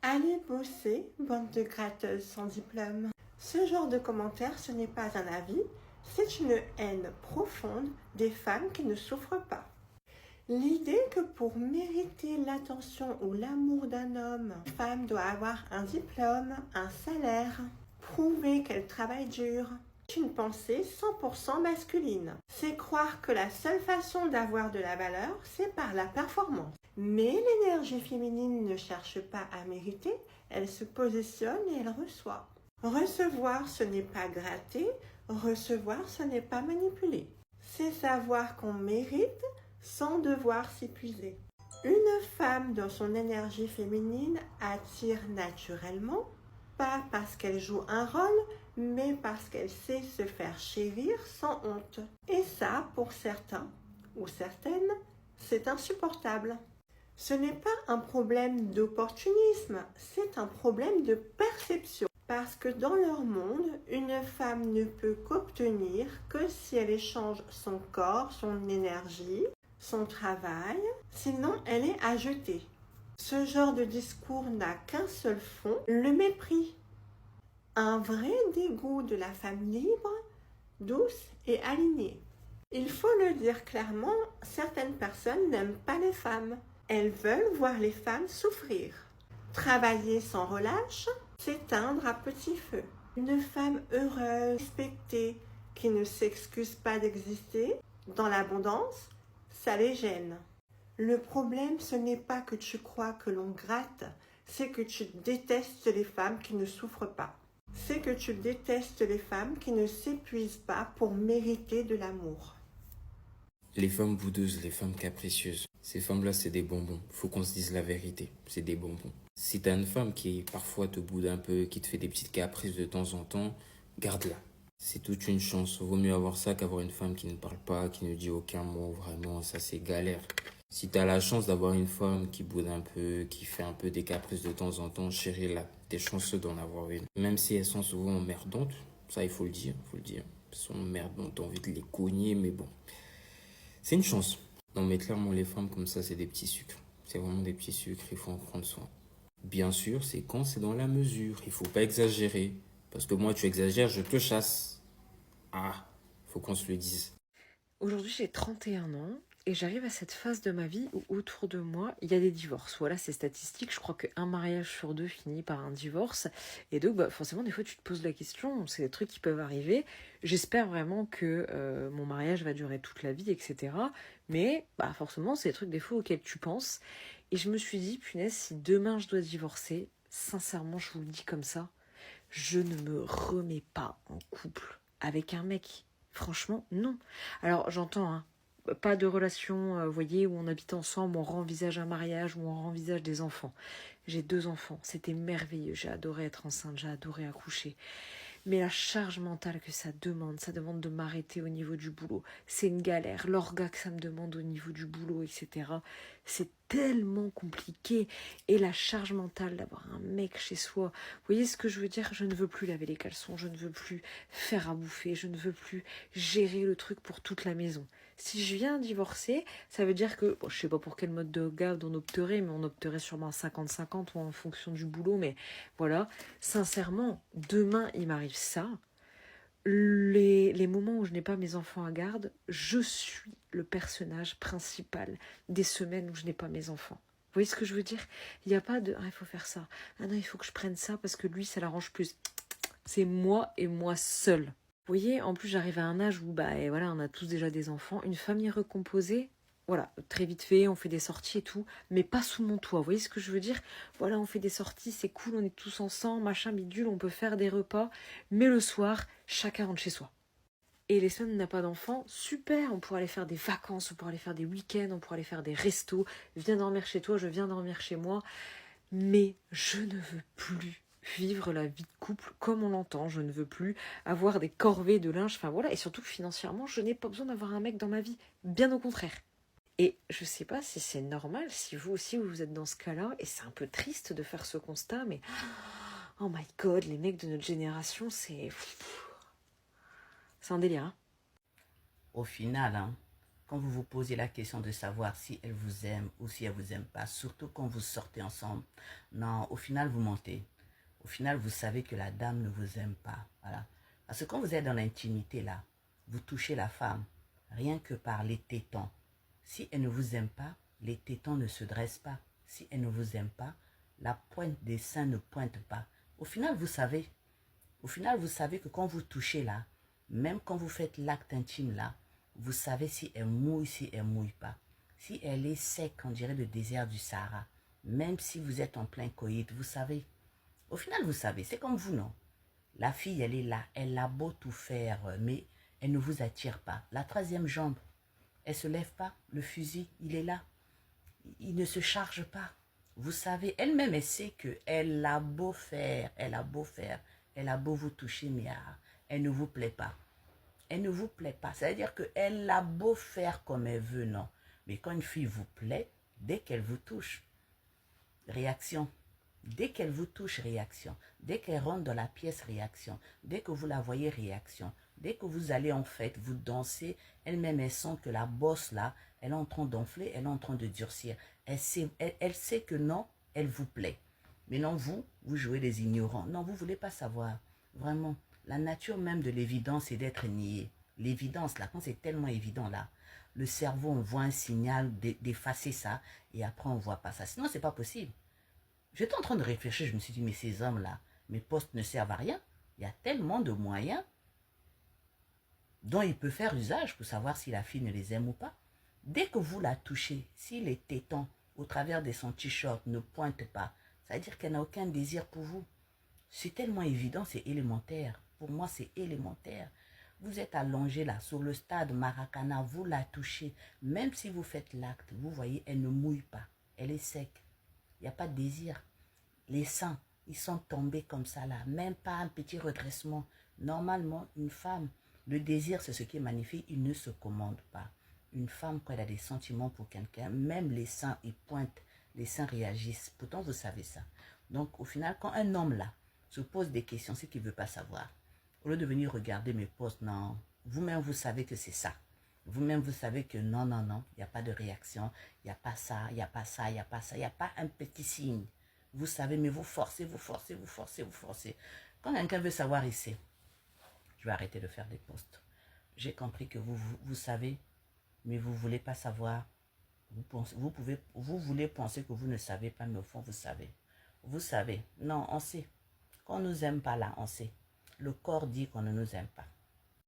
Allez bosser, bande de gratteuses sans diplôme. Ce genre de commentaire, ce n'est pas un avis, c'est une haine profonde des femmes qui ne souffrent pas. L'idée que pour mériter l'attention ou l'amour d'un homme, une femme doit avoir un diplôme, un salaire, prouver qu'elle travaille dur, c'est une pensée 100% masculine. C'est croire que la seule façon d'avoir de la valeur, c'est par la performance. Mais l'énergie féminine ne cherche pas à mériter, elle se positionne et elle reçoit. Recevoir, ce n'est pas gratter, recevoir, ce n'est pas manipuler. C'est savoir qu'on mérite sans devoir s'épuiser. Une femme dans son énergie féminine attire naturellement, pas parce qu'elle joue un rôle, mais parce qu'elle sait se faire chérir sans honte. Et ça, pour certains ou certaines, c'est insupportable. Ce n'est pas un problème d'opportunisme, c'est un problème de perception. Parce que dans leur monde, une femme ne peut qu'obtenir que si elle échange son corps, son énergie, son travail, sinon elle est à jeter. Ce genre de discours n'a qu'un seul fond, le mépris. Un vrai dégoût de la femme libre, douce et alignée. Il faut le dire clairement, certaines personnes n'aiment pas les femmes. Elles veulent voir les femmes souffrir. Travailler sans relâche, s'éteindre à petit feu. Une femme heureuse, respectée, qui ne s'excuse pas d'exister, dans l'abondance, ça les gêne. Le problème, ce n'est pas que tu crois que l'on gratte, c'est que tu détestes les femmes qui ne souffrent pas. C'est que tu détestes les femmes qui ne s'épuisent pas pour mériter de l'amour. Les femmes boudeuses, les femmes capricieuses, ces femmes-là, c'est des bonbons. Faut qu'on se dise la vérité, c'est des bonbons. Si t'as une femme qui parfois te boude un peu, qui te fait des petites caprices de temps en temps, garde-la. C'est toute une chance. Vaut mieux avoir ça qu'avoir une femme qui ne parle pas, qui ne dit aucun mot. Vraiment, ça c'est galère. Si t'as la chance d'avoir une femme qui boude un peu, qui fait un peu des caprices de temps en temps, chérie-la. T'es chanceux d'en avoir une. Même si elles sont souvent emmerdantes, ça il faut le dire, Elles sont emmerdantes, t'as envie de les cogner, mais bon. C'est une chance. Non mais clairement les femmes comme ça c'est des petits sucres. C'est vraiment des petits sucres, il faut en prendre soin. Bien sûr, c'est quand c'est dans la mesure. Il faut pas exagérer. Parce que moi, tu exagères, je te chasse. Ah, faut qu'on se le dise. Aujourd'hui, j'ai 31 ans et j'arrive à cette phase de ma vie où autour de moi, il y a des divorces. Voilà, c'est statistique. Je crois qu'un mariage sur deux finit par un divorce. Et donc, forcément, des fois, tu te poses la question. C'est des trucs qui peuvent arriver. J'espère vraiment que mon mariage va durer toute la vie, etc. Mais forcément, c'est des trucs des fois auxquels tu penses. Et je me suis dit, punaise, si demain je dois divorcer, sincèrement, je vous le dis comme ça, je ne me remets pas en couple avec un mec. Franchement, non. Alors, j'entends, hein, pas de relation, vous voyez, où on habite ensemble, où on renvisage un mariage, où on renvisage des enfants. J'ai 2 enfants, c'était merveilleux, j'ai adoré être enceinte, j'ai adoré accoucher. Mais la charge mentale que ça demande de m'arrêter au niveau du boulot. C'est une galère, l'orga que ça me demande au niveau du boulot, etc. C'est tellement compliqué. Et la charge mentale d'avoir un mec chez soi. Vous voyez ce que je veux dire? Je ne veux plus laver les caleçons, je ne veux plus faire à bouffer, je ne veux plus gérer le truc pour toute la maison. Si je viens divorcer, ça veut dire que, je sais pas pour quel mode de garde on opterait, mais on opterait sûrement 50-50 ou en fonction du boulot, mais voilà. Sincèrement, demain il m'arrive ça. Les moments où je n'ai pas mes enfants à garde, je suis le personnage principal des semaines où je n'ai pas mes enfants. Vous voyez ce que je veux dire? Il n'y a pas de « ah, il faut faire ça »,« ah non, il faut que je prenne ça parce que lui, ça l'arrange plus ». C'est moi et moi seule. Vous voyez, en plus, j'arrive à un âge où et voilà, on a tous déjà des enfants. Une famille recomposée, voilà, très vite fait, on fait des sorties et tout, mais pas sous mon toit. Vous voyez ce que je veux dire? Voilà, on fait des sorties, c'est cool, on est tous ensemble, machin, bidule, on peut faire des repas, mais le soir, chacun rentre chez soi. Et les semaines où on n'a pas d'enfants, super, on pourrait aller faire des vacances, on pourrait aller faire des week-ends, on pourrait aller faire des restos. Viens dormir chez toi, je viens dormir chez moi. Mais je ne veux plus vivre la vie de couple comme on l'entend. Je ne veux plus avoir des corvées de linge. Enfin voilà, et surtout que financièrement, je n'ai pas besoin d'avoir un mec dans ma vie. Bien au contraire. Et je sais pas si c'est normal, si vous aussi vous êtes dans ce cas-là, et c'est un peu triste de faire ce constat, mais oh my god, les mecs de notre génération, c'est un délire, hein. Au final, quand vous vous posez la question de savoir si elle vous aime ou si elle vous aime pas, surtout quand vous sortez ensemble, non, au final, vous mentez. Au final, vous savez que la dame ne vous aime pas. Voilà. Parce que quand vous êtes dans l'intimité, là, vous touchez la femme, rien que par les tétons. Si elle ne vous aime pas, les tétons ne se dressent pas. Si elle ne vous aime pas, la pointe des seins ne pointe pas. Au final, vous savez. Au final, vous savez que quand vous touchez là, même quand vous faites l'acte intime là, vous savez si elle mouille, si elle mouille pas. Si elle est sec, on dirait le désert du Sahara. Même si vous êtes en plein coït, vous savez. Au final, vous savez, c'est comme vous, non? La fille, elle est là, elle a beau tout faire, mais elle ne vous attire pas. La troisième jambe, elle ne se lève pas. Le fusil, il est là. Il ne se charge pas. Vous savez, elle-même, elle sait qu'elle a beau faire, elle a beau faire, elle a beau vous toucher, mais elle ne vous plaît pas. Elle ne vous plaît pas. C'est-à-dire qu'elle a beau faire comme elle veut, non. Mais quand une fille vous plaît, dès qu'elle vous touche, réaction. Dès qu'elle vous touche, réaction. Dès qu'elle rentre dans la pièce, réaction. Dès que vous la voyez, réaction. Dès que vous allez en fête, vous dansez, elle-même, elle sent que la bosse là, elle est en train d'enfler, elle est en train de durcir. Elle sait que non, elle vous plaît. Mais non, vous jouez les ignorants. Non, vous ne voulez pas savoir. Vraiment, la nature même de l'évidence, c'est d'être nié. L'évidence, là, quand c'est tellement évident, là, le cerveau envoie un signal d'effacer ça, et après, on ne voit pas ça. Sinon, ce n'est pas possible. J'étais en train de réfléchir, je me suis dit, mais ces hommes-là, mes postes ne servent à rien. Il y a tellement de moyens dont il peut faire usage pour savoir si la fille ne les aime ou pas. Dès que vous la touchez, si les tétons, au travers de son t-shirt, ne pointent pas, ça veut dire qu'elle n'a aucun désir pour vous. C'est tellement évident, c'est élémentaire. Pour moi, c'est élémentaire. Vous êtes allongé là, sur le stade Maracana, vous la touchez. Même si vous faites l'acte, vous voyez, elle ne mouille pas. Elle est sec. Il n'y a pas de désir. Les seins, ils sont tombés comme ça là. Même pas un petit redressement. Normalement, une femme, le désir, c'est ce qui est magnifique. Il ne se commande pas. Une femme, quand elle a des sentiments pour quelqu'un, même les seins, ils pointent. Les seins réagissent. Pourtant, vous savez ça. Donc, au final, quand un homme là se pose des questions, c'est qu'il ne veut pas savoir. Au lieu de venir regarder mes posts, non. Vous-même, vous savez que c'est ça. Vous-même, vous savez que non, non, non, il n'y a pas de réaction, il n'y a pas ça, il n'y a pas ça, il n'y a pas ça, il n'y a pas un petit signe. Vous savez, mais vous forcez, vous forcez, vous forcez, vous forcez. Quand quelqu'un veut savoir ici, je vais arrêter de faire des posts. J'ai compris que vous savez, mais vous ne voulez pas savoir. Vous voulez penser que vous ne savez pas, mais au fond, vous savez. Vous savez. Non, on sait. Quand on ne nous aime pas là, on sait. Le corps dit qu'on ne nous aime pas.